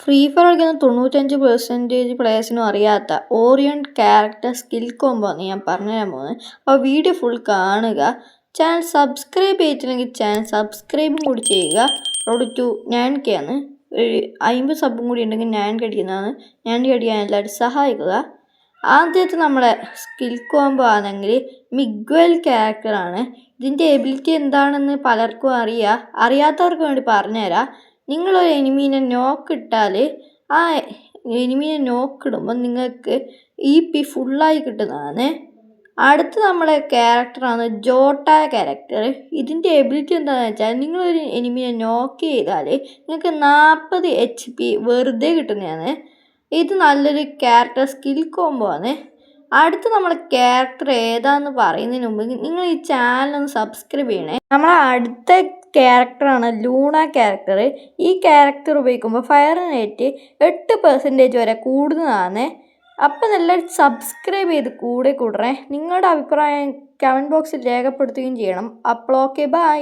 Free fire കളിക്കുന്ന 95% പ്ലേയേഴ്സിനും അറിയാത്ത Orion character skill combo ആണ് ഞാൻ പറഞ്ഞുതരാൻ പോകുന്നത്. അപ്പോൾ വീഡിയോ ഫുൾ കാണുക. ചാനൽ സബ്സ്ക്രൈബ് ചെയ്തിട്ടില്ലെങ്കിൽ ചാനൽ സബ്സ്ക്രൈബും കൂടി ചെയ്യുക. റോഡ് ടു 9K ആണ്. 50 സബും കൂടി ഉണ്ടെങ്കിൽ 9K അടിക്കുന്നതാണ്. 9K അടിക്കാൻ എല്ലാവരും സഹായിക്കുക. ആദ്യത്തെ നമ്മളെ സ്കിൽ കോംബോ ആണെങ്കിൽ മിഗ്വൽ ക്യാരക്ടറാണ്. ഇതിൻ്റെ എബിലിറ്റി എന്താണെന്ന് പലർക്കും അറിയാത്തവർക്ക് വേണ്ടി പറഞ്ഞുതരാം. നിങ്ങളൊരു എനിമീനെ നോക്കിട്ടാൽ ആ എനിമീനെ നോക്കിടുമ്പോൾ നിങ്ങൾക്ക് EP ഫുള്ളായി കിട്ടുന്നതാണ്. അടുത്ത നമ്മളെ ക്യാരക്ടറാണ് ജോട്ട ക്യാരക്ടർ. ഇതിൻ്റെ എബിലിറ്റി എന്താണെന്ന് വെച്ചാൽ നിങ്ങളൊരു എനിമീനെ നോക്ക് ചെയ്താൽ നിങ്ങൾക്ക് 40 HP വെറുതെ കിട്ടുന്നതാണ്. ഇത് നല്ലൊരു ക്യാരക്ടർ സ്കിൽ കോംബോ ആണ്. അടുത്ത നമ്മളെ ക്യാരക്ടർ ഏതാണെന്ന് പറയുന്നതിന് മുമ്പ് നിങ്ങൾ ഈ ചാനലൊന്ന് സബ്സ്ക്രൈബ് ചെയ്യണേ. നമ്മളെ അടുത്ത ക്യാരക്ടറാണ് ലൂണ ക്യാരക്ടർ. ഈ ക്യാരക്ടർ ഉപയോഗിക്കുമ്പോൾ ഫയർ റേറ്റ് 8% വരെ കൂടുന്നതാണ്. അപ്പം എല്ലാവരും സബ്സ്ക്രൈബ് ചെയ്ത് കൂടണേ. നിങ്ങളുടെ അഭിപ്രായം കമൻറ്റ് ബോക്സിൽ രേഖപ്പെടുത്തുകയും ചെയ്യണം. അപ്പോൾ ഓക്കെ, ബൈ.